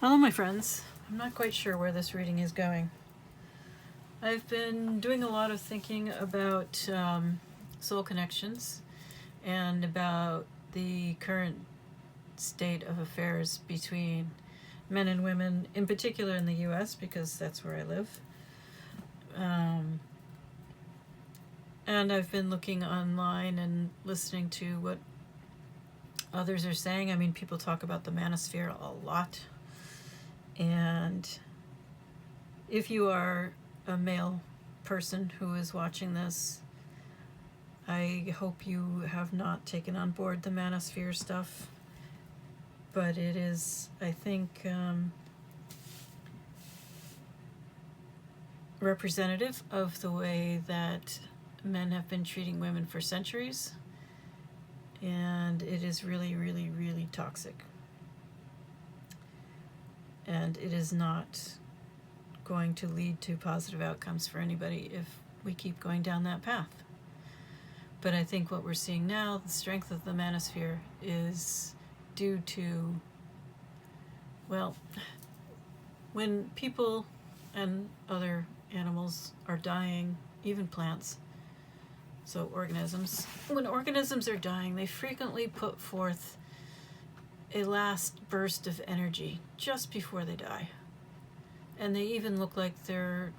Hello, my friends. I'm not quite sure where this reading is going. I've been doing a lot of thinking about soul connections and about the current state of affairs between men and women, in particular in the US, because that's where I live. And I've been looking online and listening to what others are saying. I mean, people talk about the manosphere a lot. And if you are a male person who is watching this, I hope you have not taken on board the manosphere stuff. But it is, I think, representative of the way that men have been treating women for centuries. And it is really, really, really toxic. And it is not going to lead to positive outcomes for anybody if we keep going down that path. But I think what we're seeing now, the strength of the manosphere, is due to, well, when people and other animals are dying, even plants, so organisms, when organisms are dying, they frequently put forth a last burst of energy just before they die. And they even look like they're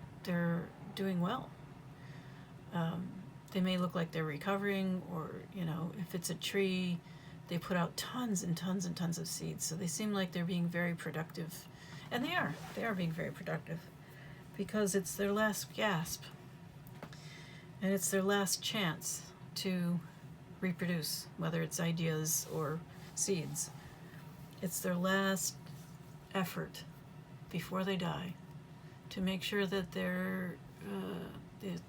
doing well. They may look like they're recovering, or, if it's a tree, they put out tons and tons and tons of seeds. So they seem like they're being very productive. And they are being very productive, because it's their last gasp. And it's their last chance to reproduce, whether it's ideas or seeds. It's their last effort before they die to make sure that their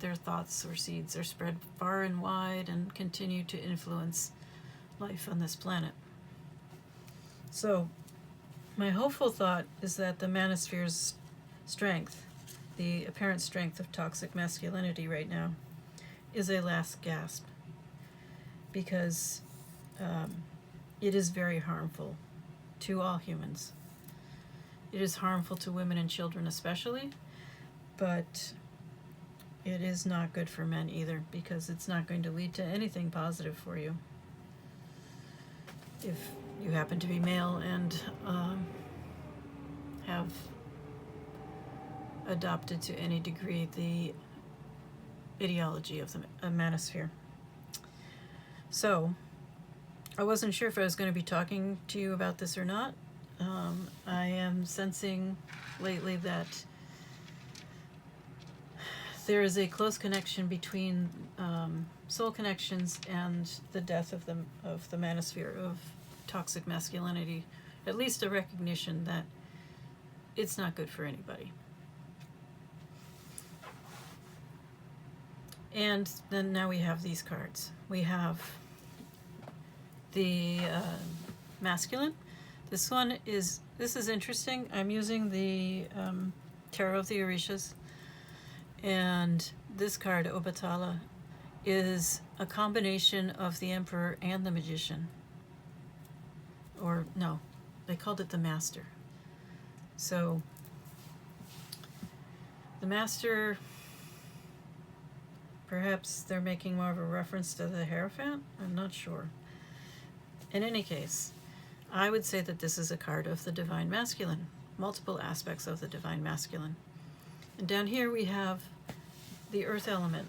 thoughts or seeds are spread far and wide and continue to influence life on this planet. So my hopeful thought is that the manosphere's strength, the apparent strength of toxic masculinity right now, is a last gasp, because it is very harmful to all humans. It is harmful to women and children especially, but it is not good for men either, because it's not going to lead to anything positive for you. If you happen to be male and have adopted to any degree the ideology of the manosphere. So, I wasn't sure if I was going to be talking to you about this or not. I am sensing lately that there is a close connection between soul connections and the death of the manosphere of toxic masculinity. At least a recognition that it's not good for anybody. And then now we have these cards. We have the masculine. This is interesting. I'm using the Tarot of the Orishas. And this card, Obatala, is a combination of the Emperor and the Magician. Or, no, they called it the Master. So, the Master, perhaps they're making more of a reference to the Hierophant? I'm not sure. In any case, I would say that this is a card of the Divine Masculine, multiple aspects of the Divine Masculine. And down here we have the Earth element,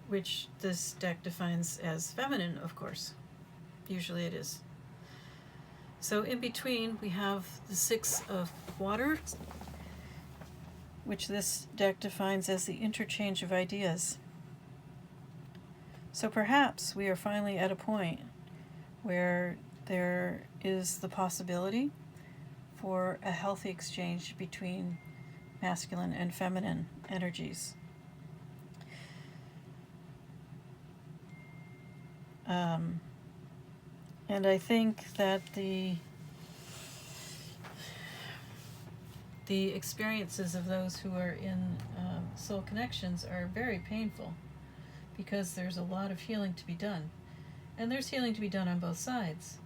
which this deck defines as feminine, of course. Usually it is. So in between we have the Six of Water, which this deck defines as the interchange of ideas. So perhaps we are finally at a point where there is the possibility for a healthy exchange between masculine and feminine energies. And I think that the experiences of those who are in soul connections are very painful, because there's a lot of healing to be done. And there's healing to be done on both sides.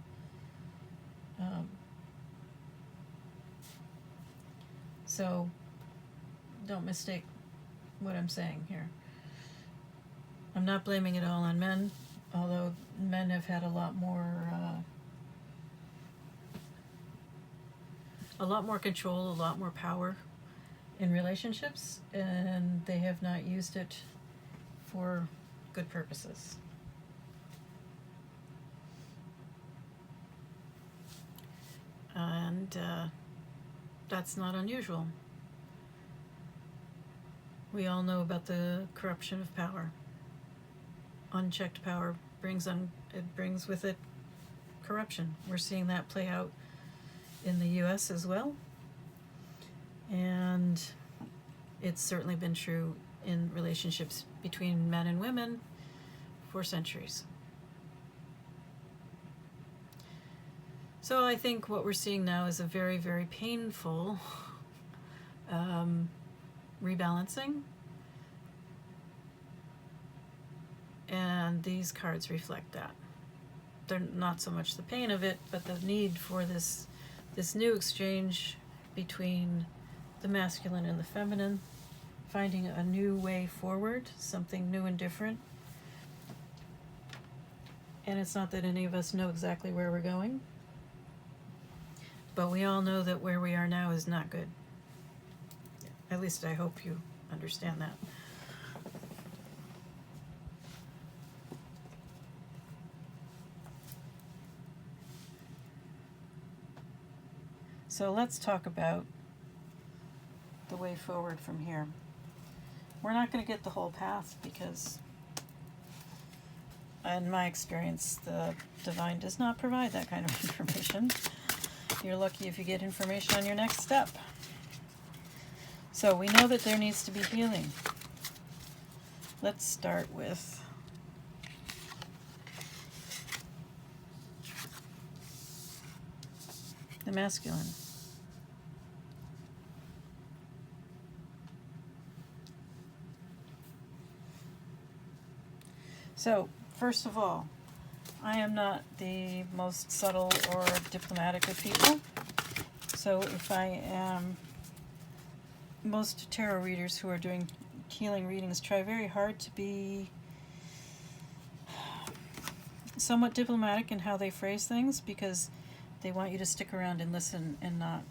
So don't mistake what I'm saying here. I'm not blaming it all on men, although men have had a lot more control, a lot more power in relationships, and they have not used it for good purposes. And that's not unusual. We all know about the corruption of power. Unchecked power brings with it corruption. We're seeing that play out in the US as well. And it's certainly been true in relationships between men and women for centuries. So I think what we're seeing now is a very, very painful rebalancing. And these cards reflect that. They're not so much the pain of it, but the need for this new exchange between the masculine and the feminine, finding a new way forward, something new and different. And it's not that any of us know exactly where we're going, but we all know that where we are now is not good. At least I hope you understand that. So let's talk about the way forward from here. We're not going to get the whole path because, in my experience, the divine does not provide that kind of information. You're lucky if you get information on your next step. So we know that there needs to be healing. Let's start with the masculine. So, first of all, I am not the most subtle or diplomatic of people. So if I am, most tarot readers who are doing healing readings try very hard to be somewhat diplomatic in how they phrase things, because they want you to stick around and listen and not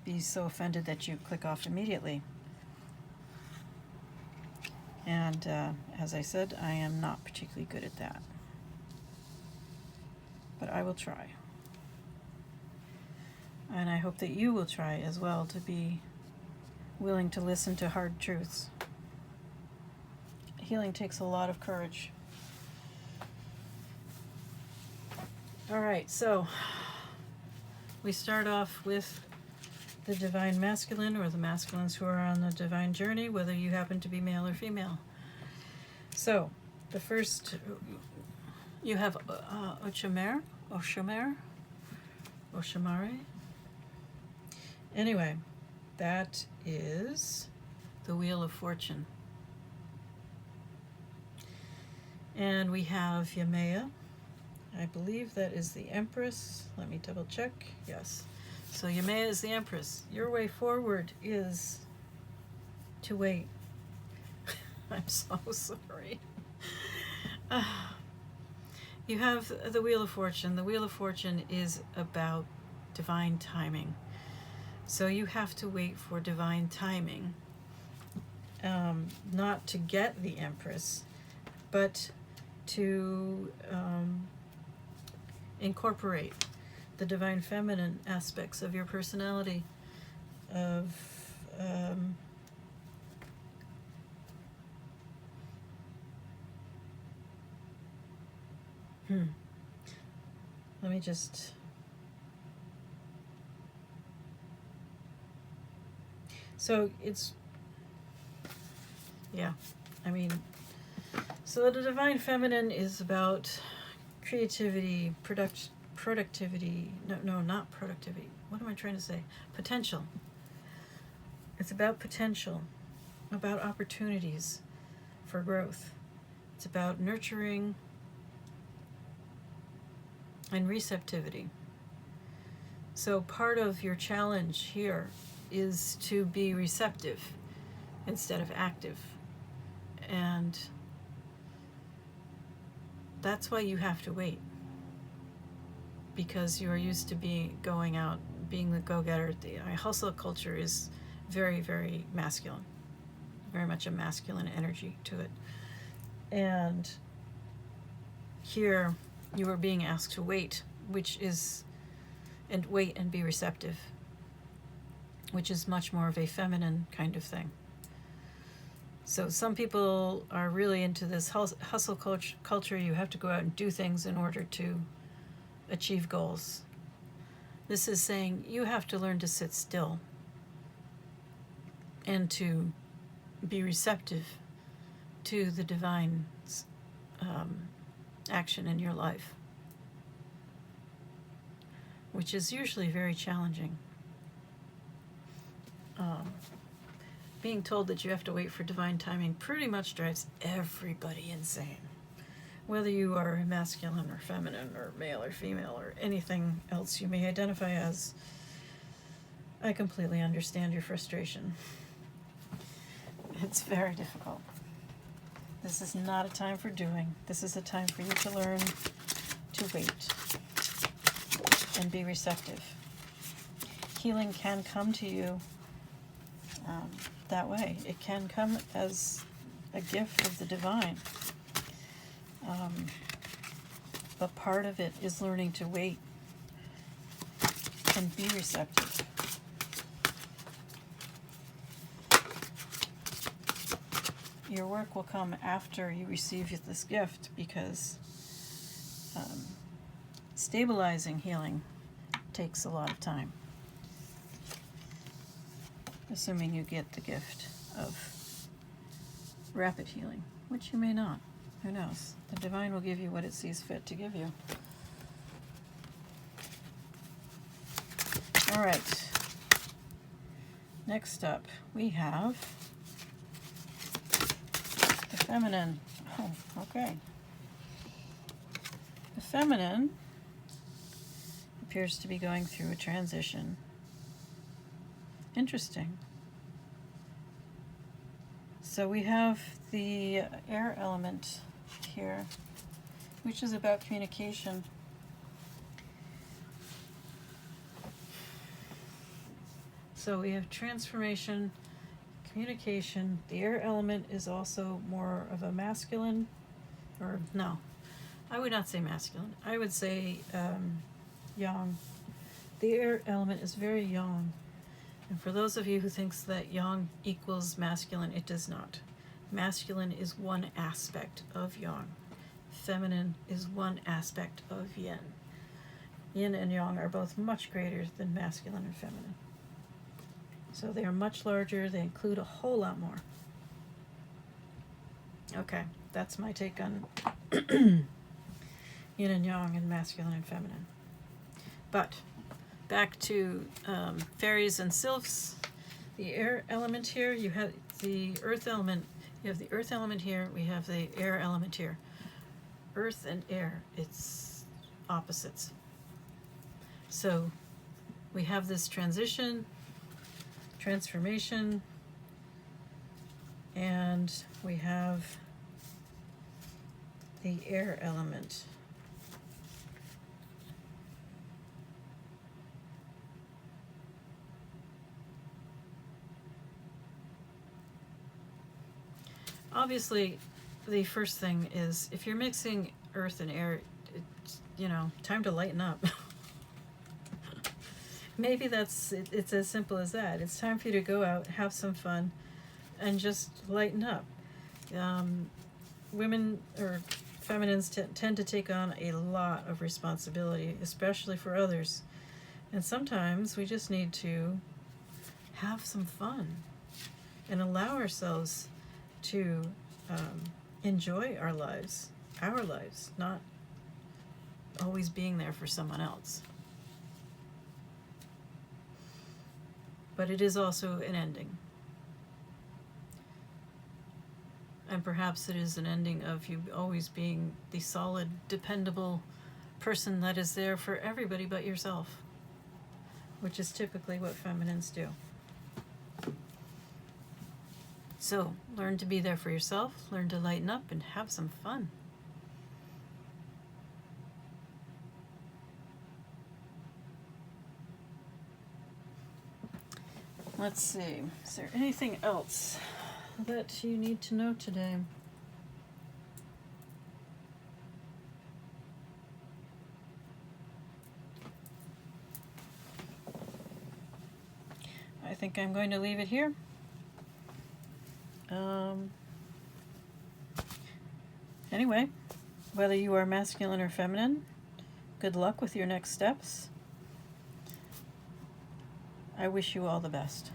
be so offended that you click off immediately. And as I said, I am not particularly good at that. But I will try. And I hope that you will try as well to be willing to listen to hard truths. Healing takes a lot of courage. All right, so we start off with the divine masculine, or the masculines who are on the divine journey, whether you happen to be male or female. So the first, you have Oshamare. Anyway, that is the Wheel of Fortune. And we have Yemaya. I believe that is the Empress. Let me double check. Yes. So Yemaya is the Empress. Your way forward is to wait. I'm so sorry. You have the Wheel of Fortune. The Wheel of Fortune is about divine timing. So you have to wait for divine timing. Not to get the Empress, but to incorporate the divine feminine aspects of your personality, of let me just so it's so the divine feminine is about creativity, productivity, not productivity. What am I trying to say? Potential. It's about potential, about opportunities for growth. It's about nurturing and receptivity. So part of your challenge here is to be receptive instead of active. And that's why you have to wait, because you are used to going out, being the go-getter. The hustle culture is very, very masculine, very much a masculine energy to it. And here you are being asked to wait, and wait and be receptive, which is much more of a feminine kind of thing. So some people are really into this hustle culture. You have to go out and do things in order to achieve goals. This is saying you have to learn to sit still and to be receptive to the divine action in your life, which is usually very challenging. Being told that you have to wait for divine timing pretty much drives everybody insane. Whether you are masculine or feminine or male or female or anything else you may identify as, I completely understand your frustration. It's very difficult. This is not a time for doing. This is a time for you to learn to wait and be receptive. Healing can come to you that way. It can come as a gift of the divine. But part of it is learning to wait and be receptive. Your work will come after you receive this gift, because stabilizing healing takes a lot of time, assuming you get the gift of rapid healing, which you may not. Who knows? The divine will give you what it sees fit to give you. All right. Next up, we have the feminine. Oh, okay. The feminine appears to be going through a transition. Interesting. So we have the air element here, which is about communication. So we have transformation, communication. The air element is also more of a masculine, or no, I would not say masculine. I would say yang. The air element is very yang. And for those of you who thinks that yang equals masculine, it does not. Masculine is one aspect of yang. Feminine is one aspect of yin. Yin and yang are both much greater than masculine and feminine. So they are much larger. They include a whole lot more. Okay, that's my take on yin and yang and masculine and feminine. But back to fairies and sylphs. The air element here, you have the earth element. You have the earth element here. We have the air element here. Earth and air, it's opposites. So we have this transition, transformation, and we have the air element. Obviously, the first thing is, if you're mixing earth and air, it's, time to lighten up. Maybe it's as simple as that. It's time for you to go out, have some fun, and just lighten up. Women or feminines tend to take on a lot of responsibility, especially for others. And sometimes we just need to have some fun and allow ourselves to enjoy our lives, not always being there for someone else. But it is also an ending. And perhaps it is an ending of you always being the solid, dependable person that is there for everybody but yourself, which is typically what feminines do. So learn to be there for yourself, learn to lighten up, and have some fun. Let's see, is there anything else that you need to know today? I think I'm going to leave it here. Anyway, whether you are masculine or feminine, good luck with your next steps. I wish you all the best.